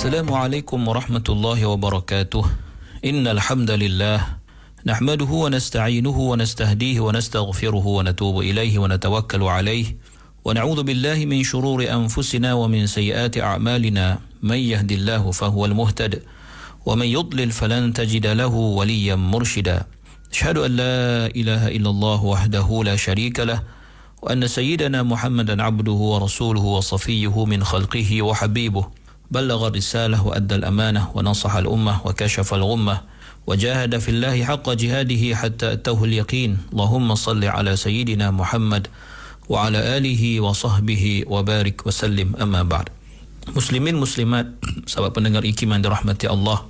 Assalamualaikum warahmatullahi wabarakatuh. Innal hamdalillah nahmaduhu wa nasta'inuhu wa nastahdihi wa nastaghfiruhu wa natubu ilaihi wa natawakkalu alaihi wa na'udzu billahi min shururi anfusina wa min sayyiati a'malina may yahdihillahu fahuwal muhtad wa man yudlil falan tajida lahu waliyyan murshida. Asyhadu an la ilaha illallah wahdahu la syarika lah wa anna sayyidana Muhammadan 'abduhu wa rasuluhu wa safiyyuhu min khalqihi wa habibuhu. بلغ الرسالة وأدى الأمانة ونصح الأمة وكشف الغمة وجاهد في الله حق جهاده حتى أتاه اليقين. اللهم صل على سيدنا محمد وعلى آله وصحبه وبارك وسلم. أما بعد. Muslimin muslimat, sahabat pendengar IKIM yang dirahmati Allah.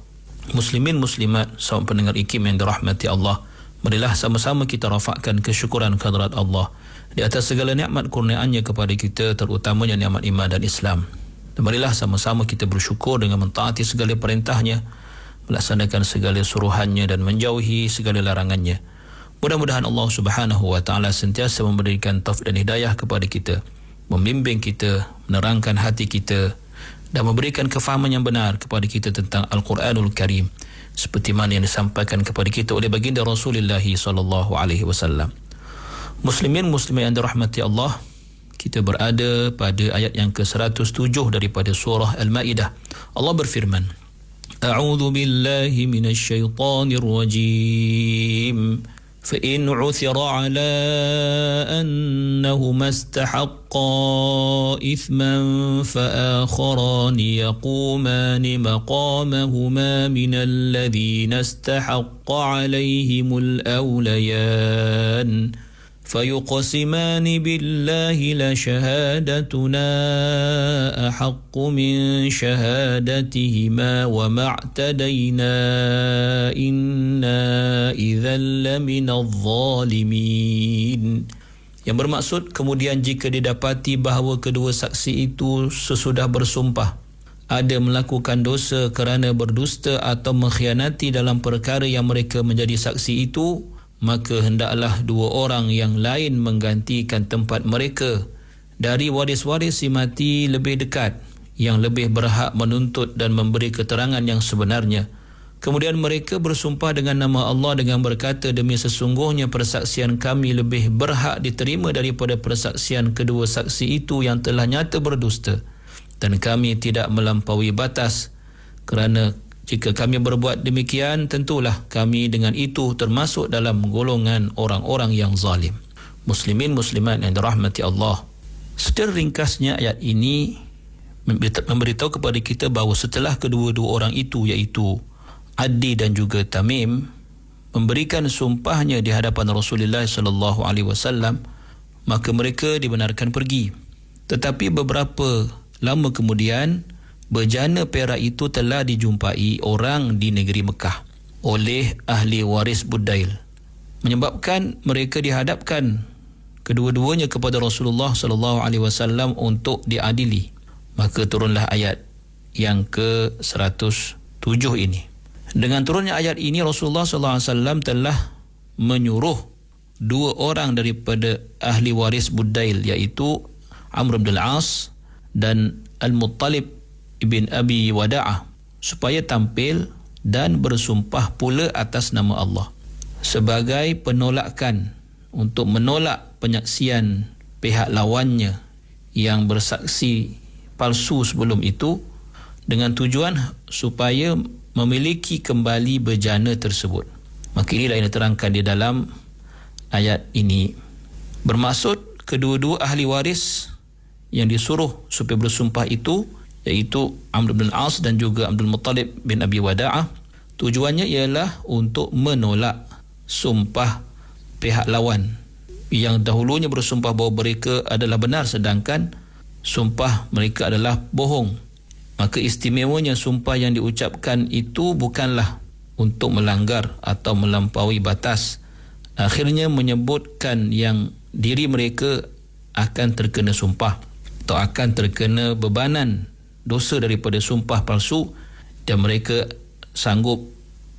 Muslimin muslimat, sahabat pendengar IKIM yang dirahmati Allah. Marilah sama-sama kita rafakkan kesyukuran kehadrat Allah di atas segala nikmat kurniaannya kepada kita, terutamanya nikmat iman dan Islam. Dan marilah sama-sama kita bersyukur dengan mentaati segala perintahnya, melaksanakan segala suruhannya dan menjauhi segala larangannya. Mudah-mudahan Allah Subhanahu wa taala sentiasa memberikan taufik dan hidayah kepada kita, membimbing kita, menerangkan hati kita dan memberikan kefahaman yang benar kepada kita tentang Al-Quranul Karim seperti mana yang disampaikan kepada kita oleh baginda Rasulullah sallallahu alaihi wasallam. Muslimin muslimat yang dirahmati Allah, kita berada pada ayat yang ke-107 daripada surah Al-Maidah. Allah berfirman, A'udzu billahi minasy syaithanir rajim. Fa in 'uthira 'ala annahuma istahaqqa ithman fa akharan yaqumani maqamahuma min alladhina istahaqqa 'alayhimul awlayan. فيقسمان بالله لشهادتنا أحق من شهادتهما وما اعتدينا إنا إذا لمن الظالمين. Yang bermaksud, kemudian jika didapati bahawa kedua saksi itu sesudah bersumpah ada melakukan dosa kerana berdusta atau mengkhianati dalam perkara yang mereka menjadi saksi itu, maka hendaklah dua orang yang lain menggantikan tempat mereka dari waris-waris si mati lebih dekat, yang lebih berhak menuntut dan memberi keterangan yang sebenarnya. Kemudian mereka bersumpah dengan nama Allah dengan berkata, demi sesungguhnya persaksian kami lebih berhak diterima daripada persaksian kedua saksi itu yang telah nyata berdusta, dan kami tidak melampaui batas, kerana jika kami berbuat demikian, tentulah kami dengan itu termasuk dalam golongan orang-orang yang zalim. Muslimin muslimat yang dirahmati Allah, secara ringkasnya ayat ini memberitahu kepada kita bahawa setelah kedua-dua orang itu, iaitu Adi dan juga Tamim, memberikan sumpahnya di hadapan Rasulullah sallallahu alaihi wasallam, maka mereka dibenarkan pergi. Tetapi beberapa lama kemudian, bejana perak itu telah dijumpai orang di negeri Mekah oleh ahli waris Budail, menyebabkan mereka dihadapkan kedua-duanya kepada Rasulullah sallallahu alaihi wasallam untuk diadili. Maka turunlah ayat yang ke-107 ini. Dengan turunnya ayat ini, Rasulullah sallallahu alaihi wasallam telah menyuruh dua orang daripada ahli waris Budail, iaitu Amr bin Al-As dan Al-Muttalib ibn Abi Wada'ah, supaya tampil dan bersumpah pula atas nama Allah sebagai penolakan untuk menolak penyaksian pihak lawannya yang bersaksi palsu sebelum itu, dengan tujuan supaya memiliki kembali bejana tersebut. Maka inilah yang diterangkan di dalam ayat ini. Bermaksud kedua-dua ahli waris yang disuruh supaya bersumpah itu, iaitu Amr bin Al-As dan juga Abdul Muttalib bin Abi Wada'ah, tujuannya ialah untuk menolak sumpah pihak lawan yang dahulunya bersumpah bahawa mereka adalah benar sedangkan sumpah mereka adalah bohong. Maka istimewanya sumpah yang diucapkan itu bukanlah untuk melanggar atau melampaui batas, akhirnya menyebutkan yang diri mereka akan terkena sumpah atau akan terkena bebanan dosa daripada sumpah palsu, dan mereka sanggup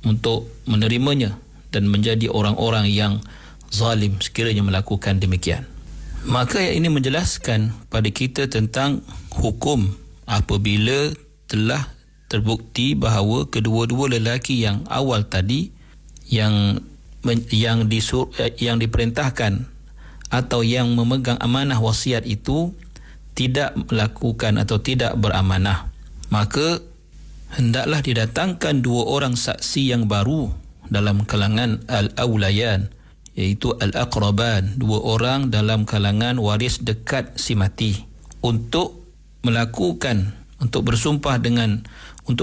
untuk menerimanya dan menjadi orang-orang yang zalim sekiranya melakukan demikian. Maka ayat ini menjelaskan pada kita tentang hukum apabila telah terbukti bahawa kedua-dua lelaki yang awal tadi yang diperintahkan atau yang memegang amanah wasiat itu tidak melakukan atau tidak beramanah, maka hendaklah didatangkan 2 orang saksi yang baru dalam kalangan al-awlayan, iaitu al-aqraban, 2 orang dalam kalangan waris dekat si mati, untuk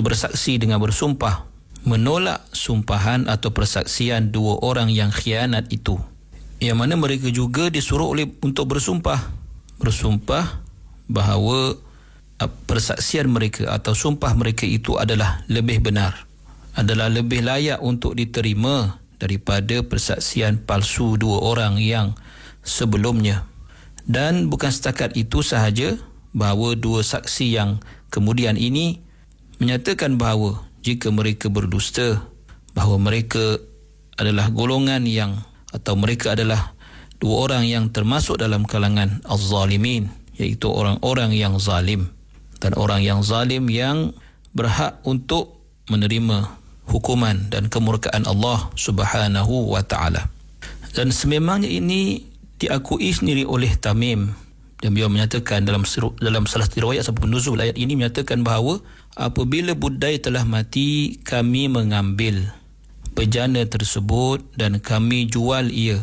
bersaksi dengan bersumpah menolak sumpahan atau persaksian 2 orang yang khianat itu, yang mana mereka juga disuruh untuk bersumpah bahawa persaksian mereka atau sumpah mereka itu adalah lebih benar, adalah lebih layak untuk diterima daripada persaksian palsu 2 orang yang sebelumnya. Dan bukan setakat itu sahaja, bahawa 2 saksi yang kemudian ini menyatakan bahawa jika mereka berdusta, bahawa mereka adalah golongan atau mereka adalah 2 orang yang termasuk dalam kalangan az-zalimin, iaitu orang-orang yang zalim, dan orang yang zalim yang berhak untuk menerima hukuman dan kemurkaan Allah Subhanahu wa ta'ala. Dan sememangnya ini diakui sendiri oleh Tamim, dan beliau menyatakan dalam salah satu riwayat sebab nuzul ayat ini menyatakan bahawa apabila budai telah mati, kami mengambil bejana tersebut dan kami jual ia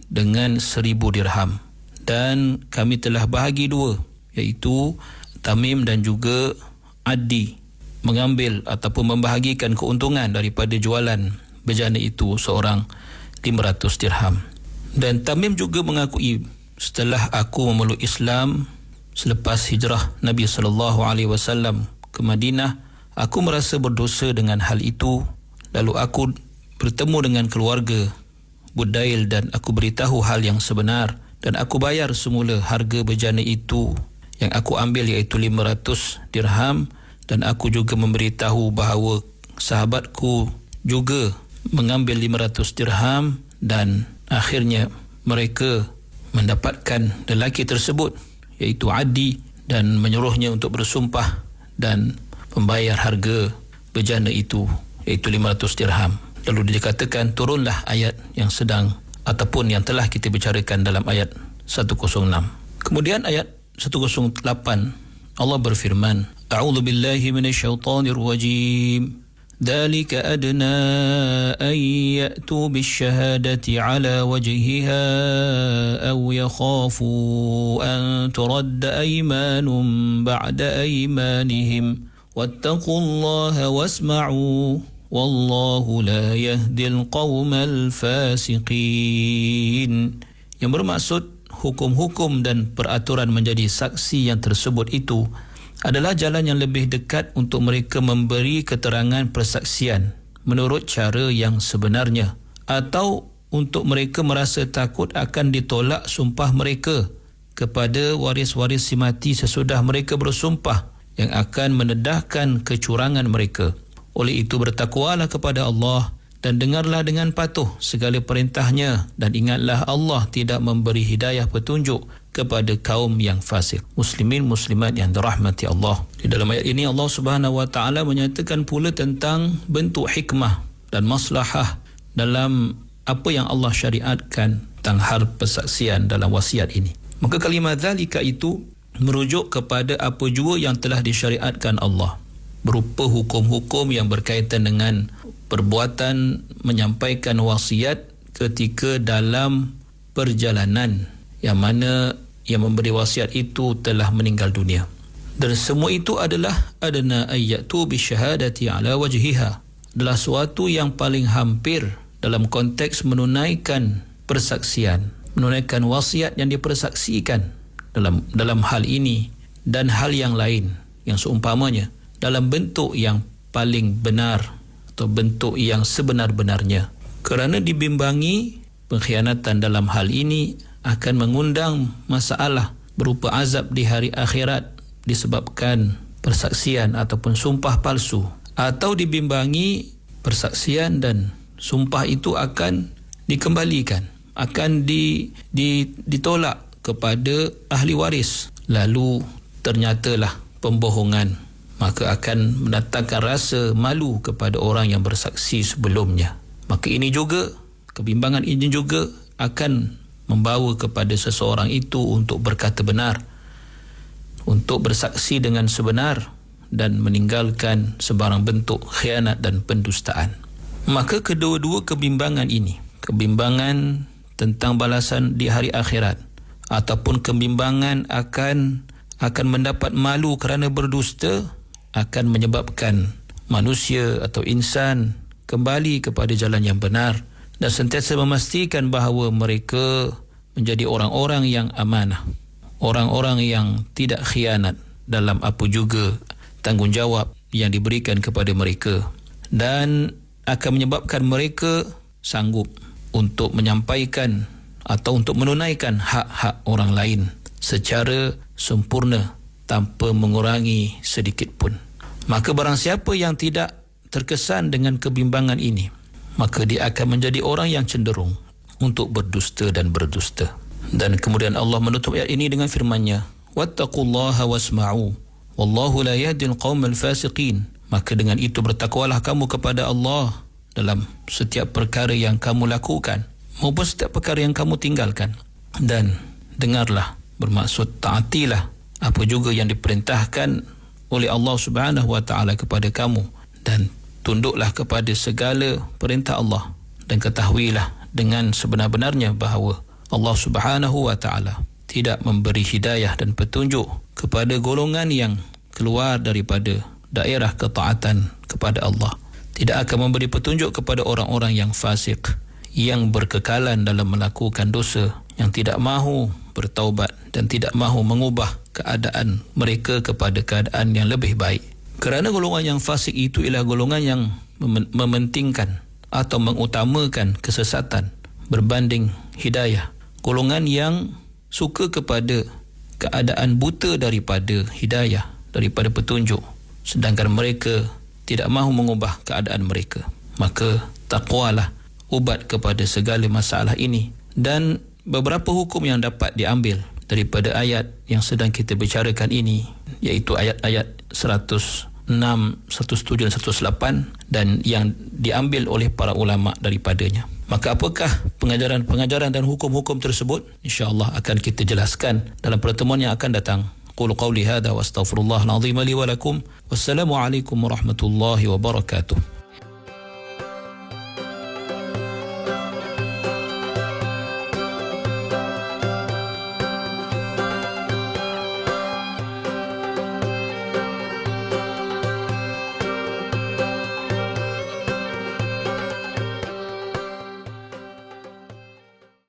dengan 1,000 dirham, dan kami telah bahagi 2, iaitu Tamim dan juga Adi mengambil ataupun membahagikan keuntungan daripada jualan bejana itu seorang 500 dirham. Dan Tamim juga mengakui, setelah aku memeluk Islam selepas hijrah Nabi SAW ke Madinah, aku merasa berdosa dengan hal itu. Lalu aku bertemu dengan keluarga Budail dan aku beritahu hal yang sebenar, dan aku bayar semula harga bejana itu yang aku ambil, iaitu 500 dirham, dan aku juga memberitahu bahawa sahabatku juga mengambil 500 dirham, dan akhirnya mereka mendapatkan lelaki tersebut, iaitu Adi, dan menyuruhnya untuk bersumpah dan membayar harga bejana itu, iaitu 500 dirham. Lalu dikatakan turunlah ayat yang sedang ataupun yang telah kita bicarakan dalam ayat 106. Kemudian ayat 108 Allah berfirman, A'udzu billahi minasyaitonir rajim. ذلك أدنى أن يأتوا بالشهادة على وجهها أو يخافوا أن ترد أيمان بعد أيمانهم واتقوا الله واسمعوا والله لا يهدي القوم الفاسقين. Yang bermaksud hukum-hukum dan peraturan menjadi saksi yang tersebut itu adalah jalan yang lebih dekat untuk mereka memberi keterangan persaksian menurut cara yang sebenarnya, atau untuk mereka merasa takut akan ditolak sumpah mereka kepada waris-waris si mati sesudah mereka bersumpah yang akan mendedahkan kecurangan mereka. Oleh itu bertakwalah kepada Allah dan dengarlah dengan patuh segala perintahnya, dan ingatlah Allah tidak memberi hidayah petunjuk kepada kaum yang fasik. Muslimin muslimat yang dirahmati Allah. Di dalam ayat ini Allah Subhanahu wa taala menyatakan pula tentang bentuk hikmah dan maslahah dalam apa yang Allah syariatkan tentang hal persaksian dalam wasiat ini. Maka kalimah zalika itu merujuk kepada apa jua yang telah disyariatkan Allah, berupa hukum-hukum yang berkaitan dengan perbuatan menyampaikan wasiat ketika dalam perjalanan, yang mana yang memberi wasiat itu telah meninggal dunia. Dan semua itu adalah adna ayyatu bisyahadati ala wajhiha, adalah suatu yang paling hampir dalam konteks menunaikan persaksian, menunaikan wasiat yang dipersaksikan dalam hal ini dan hal yang lain yang seumpamanya, dalam bentuk yang paling benar atau bentuk yang sebenar-benarnya. Kerana dibimbangi pengkhianatan dalam hal ini akan mengundang masalah berupa azab di hari akhirat disebabkan persaksian ataupun sumpah palsu, atau dibimbangi persaksian dan sumpah itu akan dikembalikan, akan ditolak kepada ahli waris, lalu ternyatalah pembohongan, maka akan mendatangkan rasa malu kepada orang yang bersaksi sebelumnya. Maka ini juga, kebimbangan ini juga akan membawa kepada seseorang itu untuk berkata benar, untuk bersaksi dengan sebenar dan meninggalkan sebarang bentuk khianat dan pendustaan. Maka kedua-dua kebimbangan ini, kebimbangan tentang balasan di hari akhirat ataupun kebimbangan akan mendapat malu kerana berdusta, akan menyebabkan manusia atau insan kembali kepada jalan yang benar dan sentiasa memastikan bahawa mereka menjadi orang-orang yang amanah, orang-orang yang tidak khianat dalam apa juga tanggungjawab yang diberikan kepada mereka, dan akan menyebabkan mereka sanggup untuk menyampaikan atau untuk menunaikan hak-hak orang lain secara sempurna tanpa mengurangi sedikit pun. Maka barang siapa yang tidak terkesan dengan kebimbangan ini, maka dia akan menjadi orang yang cenderung untuk berdusta dan berdusta. Dan kemudian Allah menutup ayat ini dengan firman-Nya, wattaqullaha wasma'u wallahu la yahdil qaumal fasiqin. Maka dengan itu bertakwalah kamu kepada Allah dalam setiap perkara yang kamu lakukan maupun setiap perkara yang kamu tinggalkan, dan dengarlah, bermaksud taatilah apa juga yang diperintahkan oleh Allah Subhanahu wa taala kepada kamu, dan tunduklah kepada segala perintah Allah, dan ketahuilah dengan sebenar-benarnya bahawa Allah Subhanahu wa taala tidak memberi hidayah dan petunjuk kepada golongan yang keluar daripada daerah ketaatan kepada Allah. Tidak akan memberi petunjuk kepada orang-orang yang fasik, yang berkekalan dalam melakukan dosa, yang tidak mahu bertaubat dan tidak mahu mengubah keadaan mereka kepada keadaan yang lebih baik. Kerana golongan yang fasik itu ialah golongan yang mementingkan atau mengutamakan kesesatan berbanding hidayah. Golongan yang suka kepada keadaan buta daripada hidayah, daripada petunjuk, sedangkan mereka tidak mahu mengubah keadaan mereka. Maka taqwalah ubat kepada segala masalah ini. Dan beberapa hukum yang dapat diambil daripada ayat yang sedang kita bicarakan ini, iaitu ayat-ayat 106, 107 dan 108, dan yang diambil oleh para ulama daripadanya. Maka apakah pengajaran-pengajaran dan hukum-hukum tersebut? InsyaAllah akan kita jelaskan dalam pertemuan yang akan datang. Qulu qawli hadha wa astaghfirullahal azim li wa lakum. Wassalamu alaikum warahmatullahi wabarakatuh.